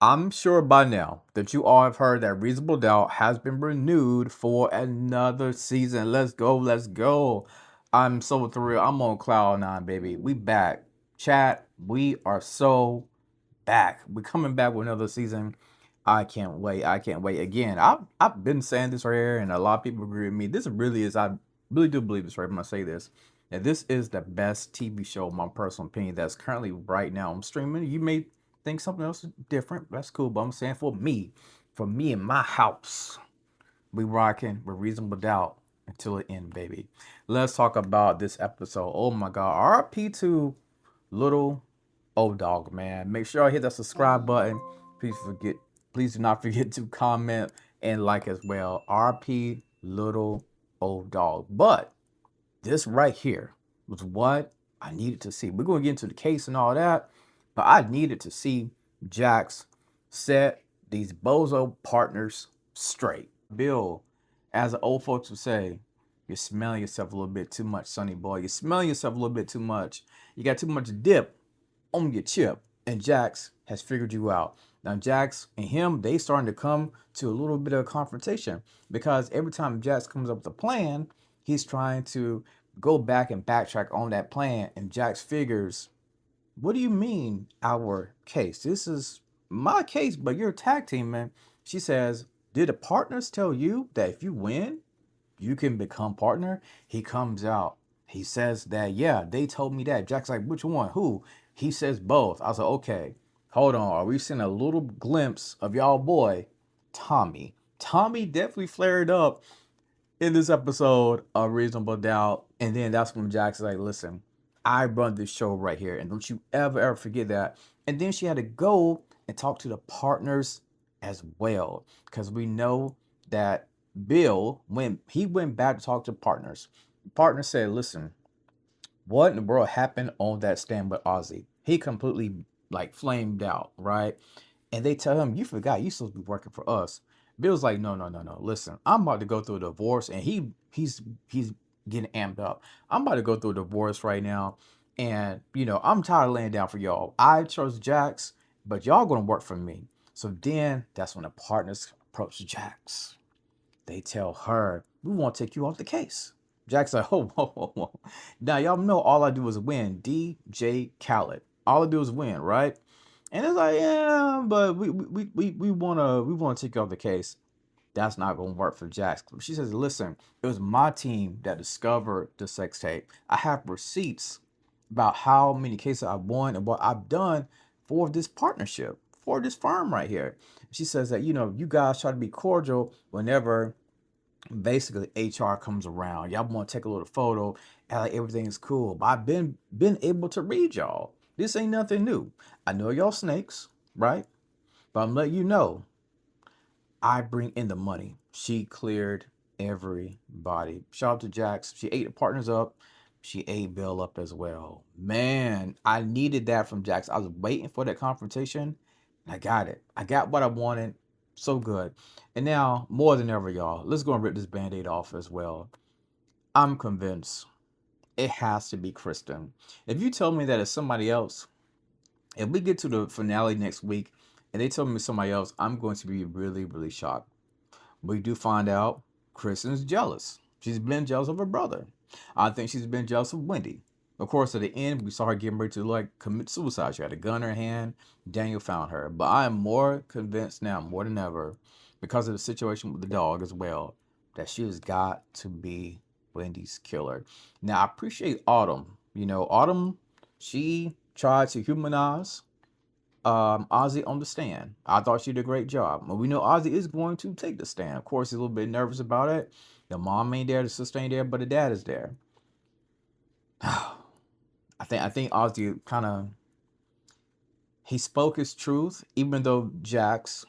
I'm sure by now that you all have heard that Reasonable Doubt has been renewed for another season. Let's go, let's go. I'm so thrilled. I'm on cloud nine, baby. We back. Chat, we are so back. We're coming back with another season. I can't wait. I can't wait. Again, I've been saying this right here, and a lot of people agree with me. This really is, I really do believe this right when I say this. And this is the best TV show, in my personal opinion, that's currently right now I'm streaming. You may think something else is different. That's cool, but I'm saying for me in my house, we rocking with Reasonable Doubt until it end, baby. Let's talk about this episode. Oh my God, RP to Little old dog, man. Make sure I hit that subscribe button. Please do not forget to comment and like as well. RP Little Old Dog. But this right here was what I needed to see. We're going to get into the case and all that, but I needed to see Jax set these bozo partners straight. Bill, as the old folks would say, you're smelling yourself a little bit too much, sonny boy. You're smelling yourself a little bit too much. You got too much dip on your chip, and Jax has figured you out. Now Jax and him, they starting to come to a little bit of a confrontation because every time Jax comes up with a plan, he's trying to go back and backtrack on that plan, and Jax figures, what do you mean our case? This is my case, but you're a tag team, man. She says, did the partners tell you that if you win, you can become partner? He comes out. He says that, yeah, they told me that. Jack's like, which one? Who? He says both. I was like, okay, hold on. Are we seeing a little glimpse of y'all boy, Tommy? Tommy definitely flared up in this episode of Reasonable Doubt. And then that's when Jack's like, listen, I run this show right here. And don't you ever forget that. And then she had to go and talk to the partners as well. Because we know that Bill, when he went back to talk to partners, the partner said, listen, what in the world happened on that stand with Ozzie? He completely like flamed out, right? And they tell him, you forgot you supposed to be working for us. Bill's like, no, no, no, no. Listen, I'm about to go through a divorce, and he's getting amped up. I'm about to go through a divorce right now, and I'm tired of laying down for y'all. I chose Jax, but y'all gonna work for me. So then that's when the partners approach Jax. They tell her, we want to take you off the case. Jack's like, oh, whoa, whoa, whoa. Now, y'all know all I do is win. DJ Khaled. All I do is win, right? And it's like, yeah, but we wanna take you off the case. That's not gonna work for Jax. She says, listen, it was my team that discovered the sex tape. I have receipts about how many cases I've won and what I've done for this partnership, for this firm right here. She says that, you guys try to be cordial whenever basically HR comes around. Y'all want to take a little photo and like everything is cool. But I've been able to read y'all. This ain't nothing new. I know y'all snakes, right? But I'm letting you know, I bring in the money. She cleared everybody. Shout out to Jax. She ate the partners up. She ate Bill up as well. Man, I needed that from Jax. I was waiting for that confrontation. And I got it. I got what I wanted. So good. And now, more than ever, y'all, let's go and rip this band-aid off as well. I'm convinced it has to be Kristen. If you tell me that it's somebody else, if we get to the finale next week and they tell me somebody else, I'm going to be really, really shocked. We do find out Kristen is jealous. She's been jealous of her brother. I think she's been jealous of Wendy. Of course, at the end, we saw her getting ready to like commit suicide. She had a gun in her hand. Daniel found her. But I am more convinced now, more than ever, because of the situation with the dog as well, that she has got to be Wendy's killer. Now, I appreciate Autumn. Autumn, she tried to humanize Ozzie on the stand. I thought she did a great job. But we know Ozzie is going to take the stand. Of course, he's a little bit nervous about it. The mom ain't there, the sister ain't there, but the dad is there. I think Ozzie kind of he spoke his truth, even though Jax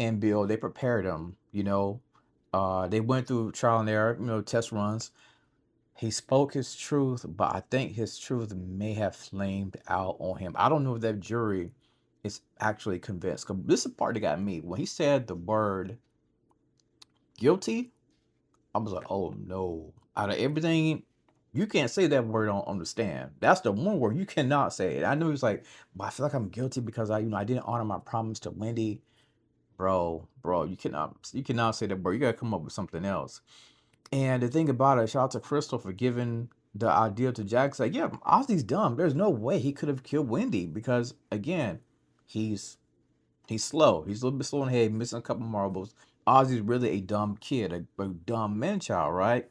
and Bill they prepared him. They went through trial and error, test runs. He spoke his truth, but I think his truth may have flamed out on him. I don't know if that jury is actually convinced. 'Cause this is the part that got me. When he said the word guilty, I was like, oh no. Out of everything You can't say that word on the stand. That's the one word you cannot say it. I know he's like, but I feel like I'm guilty because I didn't honor my promise to Wendy. Bro, you cannot say that word. You gotta come up with something else. And the thing about it, shout out to Crystal for giving the idea to Jack. Like, yeah, Ozzy's dumb. There's no way he could have killed Wendy because again, he's he's slow. He's a little bit slow in the head, missing a couple marbles. Ozzy's really a dumb kid, a dumb man child, right?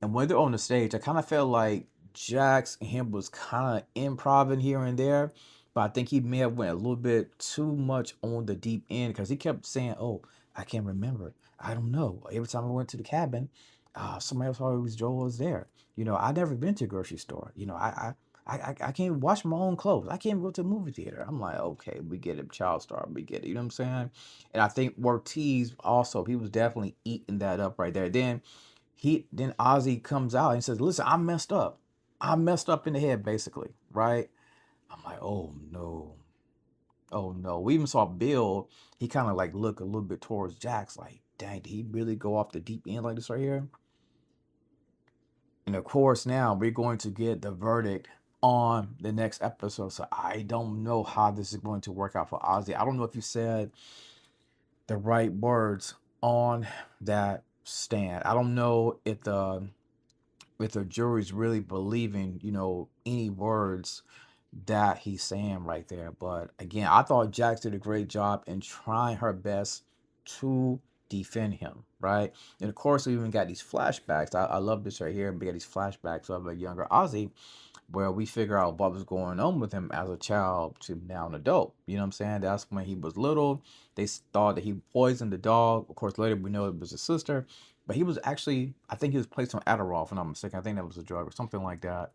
And when they're on the stage, I kind of felt like Jax and him was kind of improvising here and there, but I think he may have went a little bit too much on the deep end because he kept saying, "Oh, I can't remember. I don't know." Every time I went to the cabin, somebody else always drove us there. I never been to a grocery store. I can't even wash my own clothes. I can't even go to the movie theater. I'm like, okay, we get it, child star, we get it. You know what I'm saying? And I think Ortiz also, he was definitely eating that up right there. Then Ozzy comes out and says, "Listen, I messed up. I messed up in the head, basically, right?" I'm like, "Oh no, oh no." We even saw Bill. He kind of like look a little bit towards Jax, like, "Dang, did he really go off the deep end like this right here?" And of course, now we're going to get the verdict on the next episode. So I don't know how this is going to work out for Ozzy. I don't know if you said the right words on that stand. I don't know if the jury's really believing, any words that he's saying right there. But again, I thought Jax did a great job in trying her best to defend him, right? And of course, we even got these flashbacks. I love this right here. We got these flashbacks of a younger Ozzy where we figure out what was going on with him as a child to now an adult. You know what I'm saying? That's when he was little. They thought that he poisoned the dog. Of course, later we know it was his sister. But he was actually, I think he was placed on Adderall, if I'm not mistaken. I think that was a drug or something like that.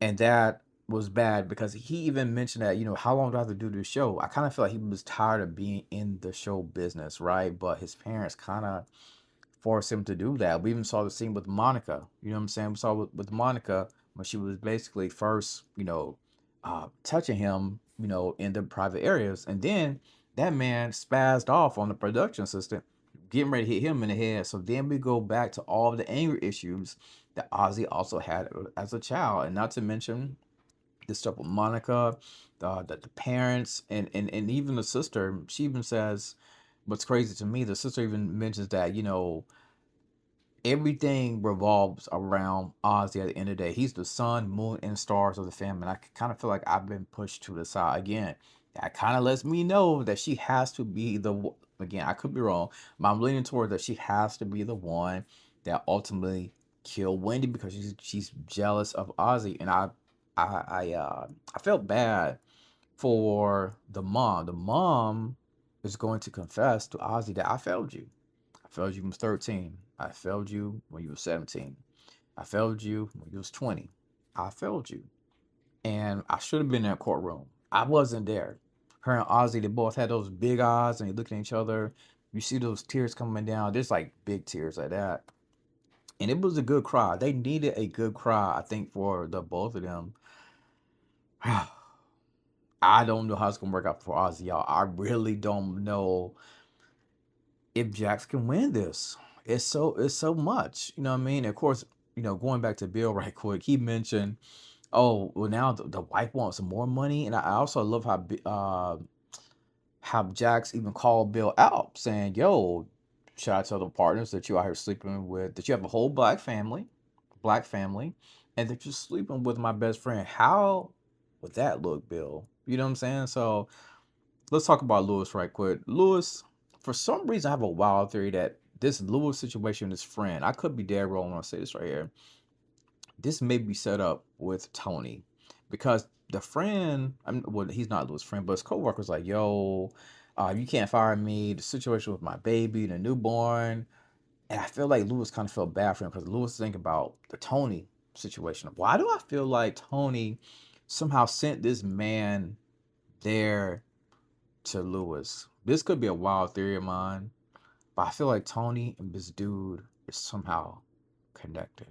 And that was bad because he even mentioned that, how long do I have to do this show? I kind of feel like he was tired of being in the show business, right? But his parents kind of force him to do that. We even saw the scene with Monica. You know what I'm saying? We saw with Monica when she was basically first, touching him, in the private areas. And then that man spazzed off on the production assistant, getting ready to hit him in the head. So then we go back to all of the anger issues that Ozzy also had as a child. And not to mention the stuff with Monica, the parents, and even the sister. She even says, what's crazy to me, the sister even mentions that, everything revolves around Ozzy at the end of the day. He's the sun, moon, and stars of the family. And I kind of feel like I've been pushed to the side again. That kind of lets me know that she has to be again, I could be wrong, but I'm leaning toward that she has to be the one that ultimately killed Wendy because she's jealous of Ozzy. And I felt bad for the mom. The mom is going to confess to Ozzy that I failed you. I failed you when you was 13. I failed you when you was 17. I failed you when you was 20. I failed you. And I should have been in that courtroom. I wasn't there. Her and Ozzy, they both had those big eyes and they looking at each other. You see those tears coming down. There's like big tears like that. And it was a good cry. They needed a good cry, I think, for the both of them. I don't know how it's gonna work out for Ozzy, y'all. I really don't know if Jax can win this. It's so much. You know what I mean? Of course, going back to Bill right quick, he mentioned, oh, well now the wife wants some more money. And I also love how Jax even called Bill out, saying, "Yo, should I tell the partners that you out here sleeping with that you have a whole black family, and that you're sleeping with my best friend? How would that look, Bill?" You know what I'm saying? So let's talk about Lewis right quick. Lewis, for some reason, I have a wild theory that this Lewis situation, this friend, I could be dead wrong when I say this right here. This may be set up with Tony because the friend, well, he's not Lewis' friend, but his coworker's like, "Yo, you can't fire me. The situation with my baby, the newborn." And I feel like Lewis kind of felt bad for him because Lewis think about the Tony situation. Why do I feel like Tony somehow sent this man there to Lewis? This could be a wild theory of mine, but I feel like Tony and this dude is somehow connected.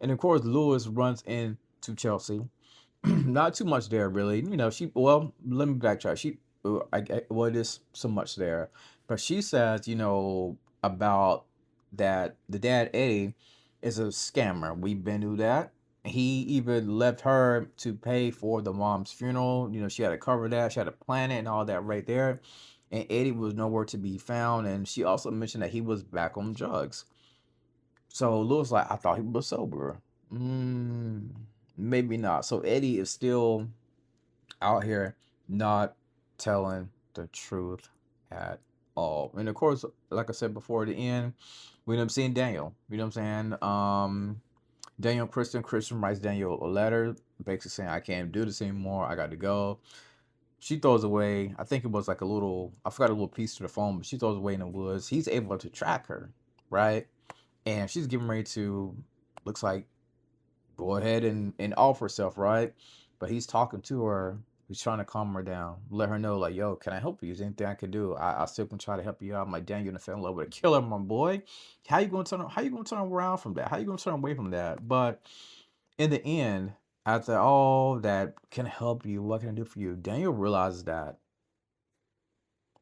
And of course, Lewis runs into Chelsea. Not too much there, really. Well, let me backtrack. Well, it is so much there, but she says, about that the dad Eddie is a scammer. We've been through that. He even left her to pay for the mom's funeral. You know, she had to cover that, she had to plan it and all that right there. And Eddie was nowhere to be found. And she also mentioned that he was back on drugs. So Lewis like, I thought he was sober. Mm, maybe not. So Eddie is still out here not telling the truth at all. And of course, like I said before, the end, we end up seeing Daniel. You know what I'm saying? Daniel Kristen writes Daniel a letter, basically saying, I can't do this anymore. I got to go. She throws away, I think it was like a little, I forgot a little piece to the phone, but she throws away in the woods. He's able to track her, right? And she's getting ready to, looks like, go ahead and offer herself, right? But he's talking to her. He's trying to calm her down, let her know, like, yo, can I help you? Is there anything I can do? I still can try to help you out. I'm like, damn, you're gonna fall in love with a killer, my boy. How you gonna turn around from that? How you gonna turn away from that? But in the end, after all that can I help you, what can I do for you? Daniel realizes that,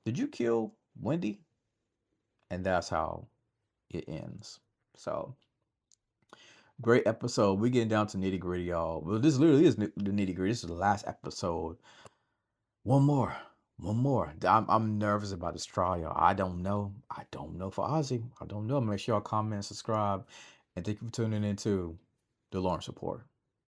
did you kill Wendy? And that's how it ends. So great episode. We getting down to nitty gritty, y'all. Well, this literally is the nitty gritty. This is the last episode. One more, one more. I'm nervous about this trial, y'all. I don't know. I don't know for Ozzie. I don't know. Make sure y'all comment, subscribe, and thank you for tuning in to the Lawrence Report.